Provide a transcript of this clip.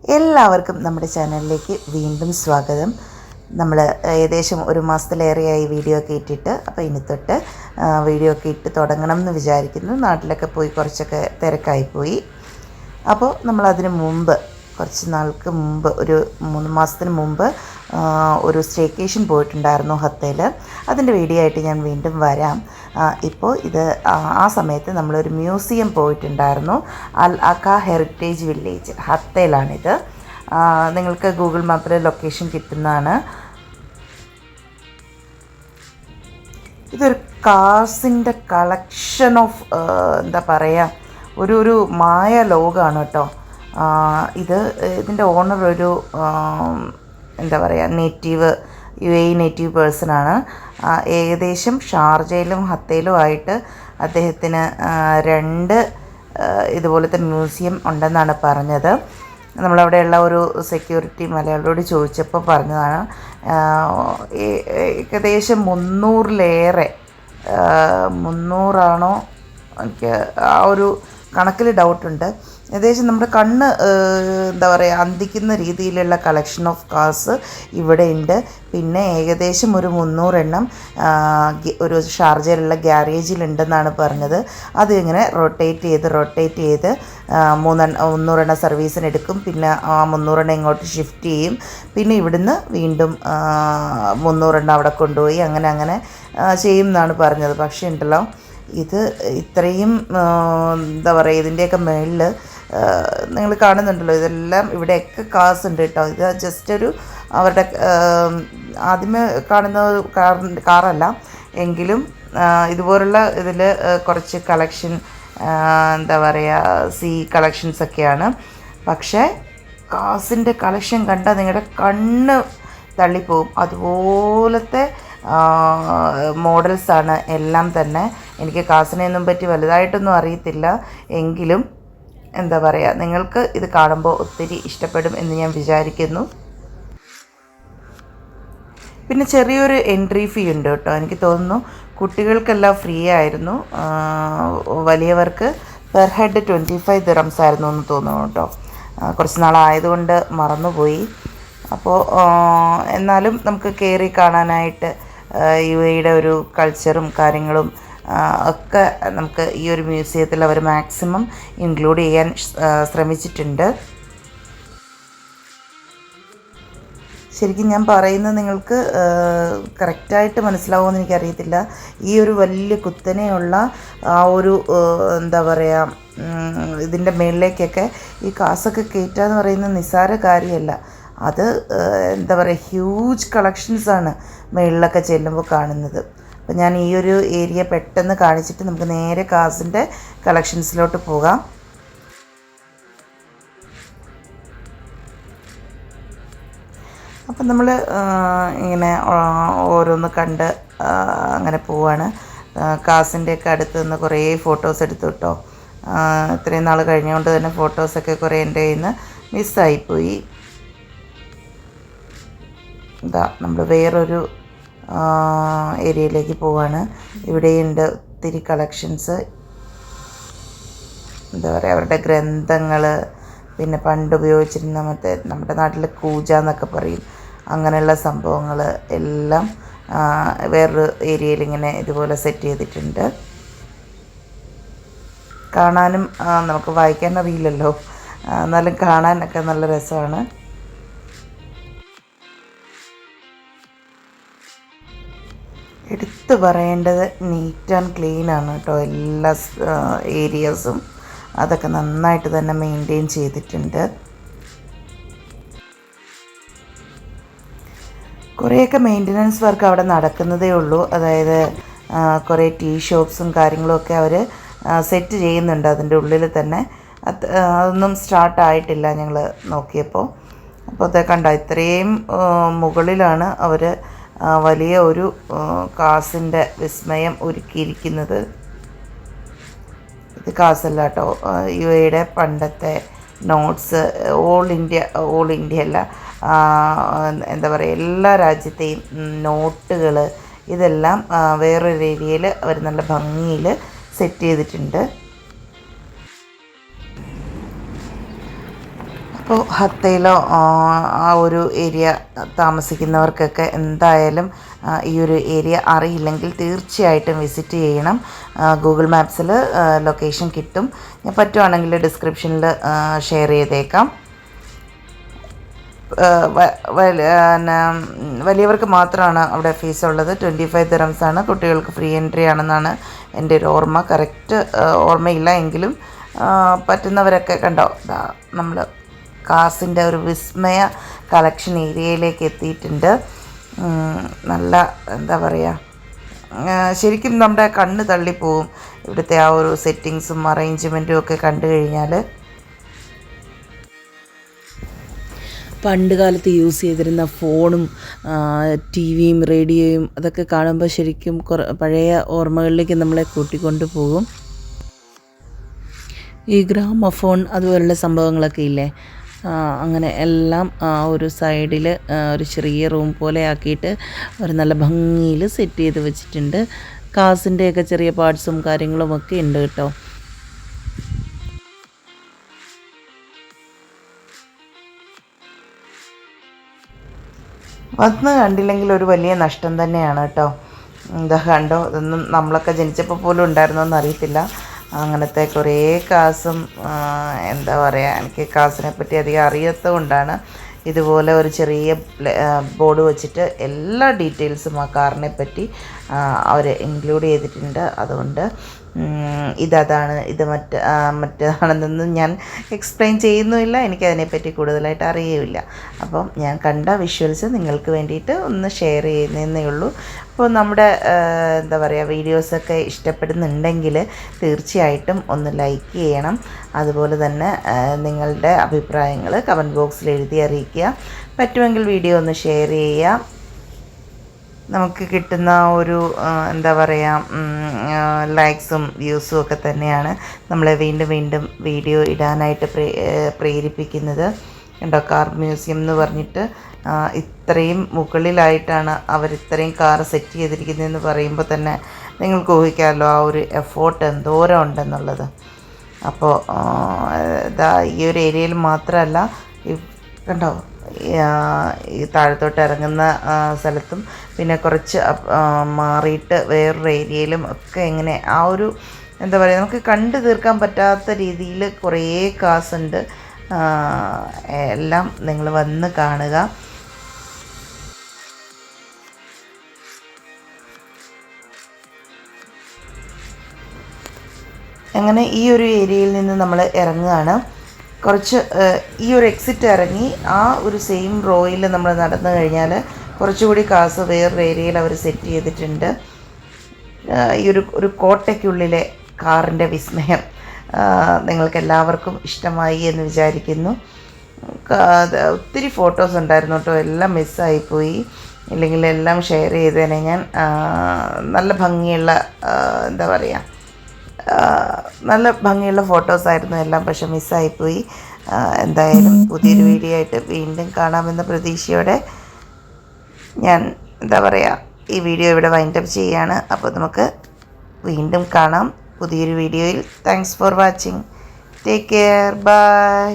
എല്ലാവർക്കും നമ്മുടെ ചാനലിലേക്ക് വീണ്ടും സ്വാഗതം. നമ്മൾ ഏകദേശം ഒരു മാസത്തിലേറെയായി വീഡിയോ ഒക്കെ ഇട്ടിട്ട്, അപ്പോൾ ഇനി തൊട്ട് വീഡിയോ ഒക്കെ ഇട്ട് തുടങ്ങണം എന്ന് വിചാരിക്കുന്നു. നാട്ടിലൊക്കെ പോയി കുറച്ചൊക്കെ തിരക്കായിപ്പോയി. അപ്പോൾ നമ്മളതിന് മുമ്പ് കുറച്ച് നാൾക്ക് മുമ്പ് ഒരു 3 മാസത്തിന് മുമ്പ് ഒരു സ്റ്റേക്കേഷൻ പോയിട്ടുണ്ടായിരുന്നു ഹത്തയിൽ. അതിൻ്റെ വീഡിയോ ആയിട്ട് ഞാൻ വീണ്ടും വരാം. ഇപ്പോൾ ഇത് ആ സമയത്ത് നമ്മളൊരു മ്യൂസിയം പോയിട്ടുണ്ടായിരുന്നു. അൽ അഖ ഹെറിറ്റേജ് വില്ലേജ് ഹത്തയിലാണിത്. നിങ്ങൾക്ക് ഗൂഗിൾ മാപ്പിൽ ലൊക്കേഷൻ കിട്ടുന്നതാണ്. ഇതൊരു കാർസിൻ്റെ കളക്ഷൻ ഓഫ് എന്താ പറയുക, ഒരു മായ ലോകമാണ് കേട്ടോ. ഇതിൻ്റെ ഓണർ ഒരു എന്താ പറയുക, UAE നേറ്റീവ് പേഴ്സണാണ്. ഏകദേശം ഷാർജയിലും ഹത്തയിലും ആയിട്ട് അദ്ദേഹത്തിന് 2 ഇതുപോലത്തെ മ്യൂസിയം ഉണ്ടെന്നാണ് പറഞ്ഞത്. നമ്മളവിടെയുള്ള ഒരു സെക്യൂരിറ്റി മലയാളിയോട് ചോദിച്ചപ്പോൾ പറഞ്ഞതാണ്, ഏകദേശം 300-ലേറെ 300 എനിക്ക് ആ ഒരു കണക്കിൽ ഡൗട്ടുണ്ട്. ഏകദേശം നമ്മുടെ കണ്ണ് എന്താ പറയുക അന്തിക്കുന്ന രീതിയിലുള്ള കളക്ഷൻ ഓഫ് കാർസ് ഇവിടെ ഉണ്ട്. പിന്നെ ഏകദേശം ഒരു 300 എണ്ണം ഒരു ഷാർജയിലുള്ള ഗ്യാരേജിലുണ്ടെന്നാണ് പറഞ്ഞത്. അത് ഇങ്ങനെ റൊട്ടേറ്റ് ചെയ്ത് 300 എണ്ണം സർവീസിന് എടുക്കും. പിന്നെ ആ 300 എണ്ണം ഇങ്ങോട്ട് ഷിഫ്റ്റ് ചെയ്യും. പിന്നെ ഇവിടുന്ന് വീണ്ടും 300 എണ്ണം അവിടെ കൊണ്ടുപോയി അങ്ങനെ ചെയ്യും എന്നാണ് പറഞ്ഞത്. പക്ഷേ ഉണ്ടല്ലോ, ഇത് ഇത്രയും എന്താ പറയുക, ഇതിൻ്റെയൊക്കെ മേളിൽ നിങ്ങൾ കാണുന്നുണ്ടല്ലോ, ഇതെല്ലാം ഇവിടെയൊക്കെ കാർസ് ഉണ്ട് കേട്ടോ. ഇത് ജസ്റ്റ് ഒരു അവരുടെ ആദ്യമേ കാണുന്ന കാറല്ല എങ്കിലും ഇതുപോലുള്ള ഇതിൽ കുറച്ച് കളക്ഷൻ എന്താ പറയുക കളക്ഷൻസൊക്കെയാണ്. പക്ഷേ കാസിൻ്റെ കളക്ഷൻ കണ്ടാൽ നിങ്ങളുടെ കണ്ണ് തള്ളിപ്പോവും. അതുപോലത്തെ മോഡൽസാണ് എല്ലാം തന്നെ. എനിക്ക് കാസിനെയൊന്നും പറ്റി വലുതായിട്ടൊന്നും അറിയത്തില്ല, എങ്കിലും എന്താ പറയുക, നിങ്ങൾക്ക് ഇത് കാണുമ്പോൾ ഒത്തിരി ഇഷ്ടപ്പെടും എന്ന് ഞാൻ വിചാരിക്കുന്നു. പിന്നെ ചെറിയൊരു എൻട്രി ഫീ ഉണ്ട് കേട്ടോ. എനിക്ക് തോന്നുന്നു കുട്ടികൾക്കെല്ലാം ഫ്രീ ആയിരുന്നു. വലിയവർക്ക് പെർ ഹെഡ് 25 ദിറംസ് ആയിരുന്നു എന്ന് തോന്നുന്നു കേട്ടോ. കുറച്ച് നാളായതുകൊണ്ട് മറന്നുപോയി. അപ്പോൾ എന്നാലും നമുക്ക് കയറി കാണാനായിട്ട് UAEയുടെ ഒരു കൾച്ചറും കാര്യങ്ങളും ഒക്കെ നമുക്ക് ഈ ഒരു മ്യൂസിയത്തിൽ അവർ മാക്സിമം ഇൻക്ലൂഡ് ചെയ്യാൻ ശ്രമിച്ചിട്ടുണ്ട്. ശരിക്കും ഞാൻ പറയുന്നത് നിങ്ങൾക്ക് കറക്റ്റായിട്ട് മനസ്സിലാവുമെന്ന് എനിക്കറിയത്തില്ല. ഈ ഒരു വലിയ കുത്തനെയുള്ള ആ ഒരു എന്താ പറയുക, ഇതിൻ്റെ മേളിലേക്കൊക്കെ ഈ കാസൊക്കെ കയറ്റുക എന്ന് പറയുന്നത് നിസ്സാര കാര്യമല്ല. അത് എന്താ പറയുക, ഹ്യൂജ് കളക്ഷൻസാണ് മേളിലൊക്കെ ചെല്ലുമ്പോൾ കാണുന്നത്. അപ്പോൾ ഞാൻ ഈ ഒരു ഏരിയ പെട്ടെന്ന് കാണിച്ചിട്ട് നമുക്ക് നേരെ കാസിൻ്റെ കളക്ഷൻസിലോട്ട് പോകാം. അപ്പം നമ്മൾ ഇങ്ങനെ ഓരോന്ന് കണ്ട് അങ്ങനെ പോവാണ്. കാസിൻ്റെയൊക്കെ അടുത്ത് നിന്ന് കുറേ ഫോട്ടോസ് എടുത്തു കേട്ടോ. ഇത്രയും നാൾ കഴിഞ്ഞുകൊണ്ട് തന്നെ ഫോട്ടോസൊക്കെ കുറേ എൻ്റെ കയ്യിൽ നിന്ന് മിസ്സായിപ്പോയി. ഇതാ നമ്മൾ വേറൊരു ഏരിയയിലേക്ക് പോവാണ്. ഇവിടെയുണ്ട് ഒത്തിരി കളക്ഷൻസ്. എന്താ പറയുക, അവരുടെ ഗ്രന്ഥങ്ങൾ, പിന്നെ പണ്ട് ഉപയോഗിച്ചിരുന്ന നമ്മുടെ നാട്ടിൽ കൂജ എന്നൊക്കെ പറയും, അങ്ങനെയുള്ള സംഭവങ്ങൾ എല്ലാം വേറൊരു ഏരിയയിൽ ഇങ്ങനെ ഇതുപോലെ സെറ്റ് ചെയ്തിട്ടുണ്ട്. കാണാനും നമുക്ക് വായിക്കാൻ അറിയില്ലല്ലോ, എന്നാലും കാണാനൊക്കെ നല്ല രസമാണ്. എടുത്തു പറയേണ്ടത് നീറ്റ് ആൻഡ് ക്ലീൻ ആണ് കേട്ടോ. എല്ലാ ഏരിയാസും അതൊക്കെ നന്നായിട്ട് തന്നെ മെയിൻറ്റെയിൻ ചെയ്തിട്ടുണ്ട്. കുറേയൊക്കെ മെയിൻ്റനൻസ് വർക്ക് അവിടെ നടക്കുന്നതേ ഉള്ളൂ. അതായത് കുറേ ടീ ഷോപ്സും കാര്യങ്ങളുമൊക്കെ അവർ സെറ്റ് ചെയ്യുന്നുണ്ട് അതിൻ്റെ ഉള്ളിൽ തന്നെ. അതൊന്നും സ്റ്റാർട്ടായിട്ടില്ല ഞങ്ങൾ നോക്കിയപ്പോൾ. അപ്പോൾ അത് കണ്ടോ, ഇത്രയും മുകളിലാണ് അവർ വലിയ ഒരു കാസിൻ്റെ വിസ്മയം ഒരുക്കിയിരിക്കുന്നത്. ഇത് കാസല്ല കേട്ടോ, UAEയുടെ പണ്ടത്തെ നോട്ട്സ്, ഓൾ ഇന്ത്യ അല്ല, എന്താ പറയുക, എല്ലാ രാജ്യത്തെയും നോട്ടുകൾ, ഇതെല്ലാം വേറൊരു ഏരിയയിൽ അവർ നല്ല ഭംഗിയിൽ സെറ്റ് ചെയ്തിട്ടുണ്ട്. അപ്പോൾ ഹത്തയിലോ ആ ഒരു ഏരിയ താമസിക്കുന്നവർക്കൊക്കെ എന്തായാലും ഈ ഒരു ഏരിയ അറിയില്ലെങ്കിൽ തീർച്ചയായിട്ടും വിസിറ്റ് ചെയ്യണം. ഗൂഗിൾ മാപ്സിൽ ലൊക്കേഷൻ കിട്ടും. ഞാൻ പറ്റുവാണെങ്കിൽ ഡിസ്ക്രിപ്ഷനിൽ ഷെയർ ചെയ്തേക്കാം. വലിയവർക്ക് മാത്രമാണ് അവിടെ ഫീസുള്ളത്. 25 ദിറംസ് ആണ്. കുട്ടികൾക്ക് ഫ്രീ എൻട്രി ആണെന്നാണ് എൻ്റെ ഒരു ഓർമ്മ. കറക്റ്റ് ഓർമ്മയില്ല എങ്കിലും പറ്റുന്നവരൊക്കെ കണ്ടോ, നമ്മൾ കാസിൻ്റെ ഒരു വിസ്മയ കളക്ഷൻ ഏരിയയിലേക്ക് എത്തിയിട്ടുണ്ട്. നല്ല എന്താ പറയുക, ശരിക്കും നമ്മുടെ കണ്ണ് തള്ളിപ്പോവും ഇവിടുത്തെ ആ ഒരു സെറ്റിങ്സും അറേഞ്ച്മെൻറ്റും ഒക്കെ കണ്ടു കഴിഞ്ഞാൽ. പണ്ട് കാലത്ത് യൂസ് ചെയ്തിരുന്ന ഫോണും ടി വിയും റേഡിയോയും അതൊക്കെ കാണുമ്പോൾ ശരിക്കും പഴയ ഓർമ്മകളിലേക്ക് നമ്മളെ കൂട്ടിക്കൊണ്ടു പോകും. ഈ ഗ്രാമഫോൺ അതുപോലുള്ള സംഭവങ്ങളൊക്കെ ഇല്ലേ, അങ്ങനെ എല്ലാം ഒരു സൈഡിൽ ഒരു ചെറിയ റൂം പോലെ ആക്കിയിട്ട് ഒരു നല്ല ഭംഗിയിൽ സെറ്റ് ചെയ്ത് വെച്ചിട്ടുണ്ട്. കാസിൻ്റെയൊക്കെ ചെറിയ പാർട്സും കാര്യങ്ങളും ഒക്കെ ഉണ്ട് കേട്ടോ. വന്ന് കണ്ടില്ലെങ്കിൽ ഒരു വലിയ നഷ്ടം തന്നെയാണ് കേട്ടോ. എന്താ കണ്ടോ, ഇതൊന്നും നമ്മളൊക്കെ ജനിച്ചപ്പോൾ പോലും ഉണ്ടായിരുന്നോന്ന് അറിയത്തില്ല. അങ്ങനത്തെ കുറേ കാസും എന്താ പറയുക, എനിക്ക് കാസിനെ പറ്റി അധികം അറിയാത്തത് കൊണ്ടാണ് ഇതുപോലെ ഒരു ചെറിയ ബോർഡ് വെച്ചിട്ട് എല്ലാ ഡീറ്റെയിൽസും ആ കാറിനെ പറ്റി അവർ ഇൻക്ലൂഡ് ചെയ്തിട്ടുണ്ട്. അതുകൊണ്ട് ഇതാണ് ഇത് മറ്റേതാണെന്നൊന്നും ഞാൻ എക്സ്പ്ലെയിൻ ചെയ്യുന്നുമില്ല. എനിക്കതിനെപ്പറ്റി കൂടുതലായിട്ട് അറിയുമില്ല. അപ്പം ഞാൻ കണ്ട വിഷ്വൽസ് നിങ്ങൾക്ക് വേണ്ടിയിട്ട് ഒന്ന് ഷെയർ ചെയ്യുന്നതേ ഉള്ളൂ. അപ്പോൾ നമ്മുടെ എന്താ പറയുക, വീഡിയോസൊക്കെ ഇഷ്ടപ്പെടുന്നുണ്ടെങ്കിൽ തീർച്ചയായിട്ടും ഒന്ന് ലൈക്ക് ചെയ്യണം. അതുപോലെ തന്നെ നിങ്ങളുടെ അഭിപ്രായങ്ങൾ കമൻറ്റ് ബോക്സിൽ എഴുതി അറിയിക്കുക. പറ്റുമെങ്കിൽ വീഡിയോ ഒന്ന് ഷെയർ ചെയ്യുക. നമുക്ക് കിട്ടുന്ന ഒരു എന്താ പറയുക, ലൈക്സും വ്യൂസും ഒക്കെ തന്നെയാണ് നമ്മളെ വീണ്ടും വീണ്ടും വീഡിയോ ഇടാനായിട്ട് പ്രേരിപ്പിക്കുന്നത്. കണ്ടോ, കാർ മ്യൂസിയം എന്ന് പറഞ്ഞിട്ട് ഇത്രയും മുകളിലായിട്ടാണ് അവർ ഇത്രയും കാർ സെറ്റ് ചെയ്തിരിക്കുന്നതെന്ന് പറയുമ്പോൾ തന്നെ നിങ്ങൾക്ക് ഊഹിക്കാമല്ലോ ആ ഒരു എഫോർട്ട് എന്തോരം ഉണ്ടെന്നുള്ളത്. അപ്പോൾ ഇതാ ഈ ഒരു ഏരിയയിൽ മാത്രമല്ല, കണ്ടോ ഈ താഴത്തോട്ട് ഇറങ്ങുന്ന സ്ഥലത്തും പിന്നെ കുറച്ച് മാറിയിട്ട് വേറൊരു ഏരിയയിലും ഒക്കെ ഇങ്ങനെ ആ ഒരു എന്താ പറയുക, നമുക്ക് കണ്ടു തീർക്കാൻ പറ്റാത്ത രീതിയിൽ കുറേ കാസുണ്ട്. എല്ലാം നിങ്ങൾ വന്ന് കാണുക. അങ്ങനെ ഈ ഒരു ഏരിയയിൽ നിന്ന് നമ്മൾ ഇറങ്ങുകയാണ്. കുറച്ച് ഈ ഒരു എക്സിറ്റ് ഇറങ്ങി ആ ഒരു സെയിം റോയിൽ നമ്മൾ നടന്നു കഴിഞ്ഞാൽ കുറച്ചുകൂടി കാസ് വേറൊരു ഏരിയയിൽ അവർ സെറ്റ് ചെയ്തിട്ടുണ്ട്. ഈ ഒരു കോട്ടയ്ക്കുള്ളിലെ കാറിൻ്റെ വിസ്മയം നിങ്ങൾക്ക് എല്ലാവർക്കും ഇഷ്ടമായി എന്ന് വിചാരിക്കുന്നു. ഒത്തിരി ഫോട്ടോസ് ഉണ്ടായിരുന്നു കേട്ടോ, എല്ലാം മിസ്സായിപ്പോയി. ഇല്ലെങ്കിൽ എല്ലാം ഷെയർ ചെയ്തേനെ ഞാൻ. നല്ല ഭംഗിയുള്ള എന്താ പറയുക, നല്ല ഭംഗിയുള്ള ഫോട്ടോസായിരുന്നു എല്ലാം, പക്ഷെ മിസ്സായിപ്പോയി. എന്തായാലും പുതിയൊരു വീഡിയോ ആയിട്ട് വീണ്ടും കാണാമെന്ന പ്രതീക്ഷയോടെ ഞാൻ എന്താ പറയുക, ഈ വീഡിയോ ഇവിടെ വൈൻഡപ്പ് ചെയ്യുകയാണ്. അപ്പോൾ നമുക്ക് വീണ്ടും കാണാം പുതിയൊരു വീഡിയോയിൽ. Thanks for watching. Take care. By.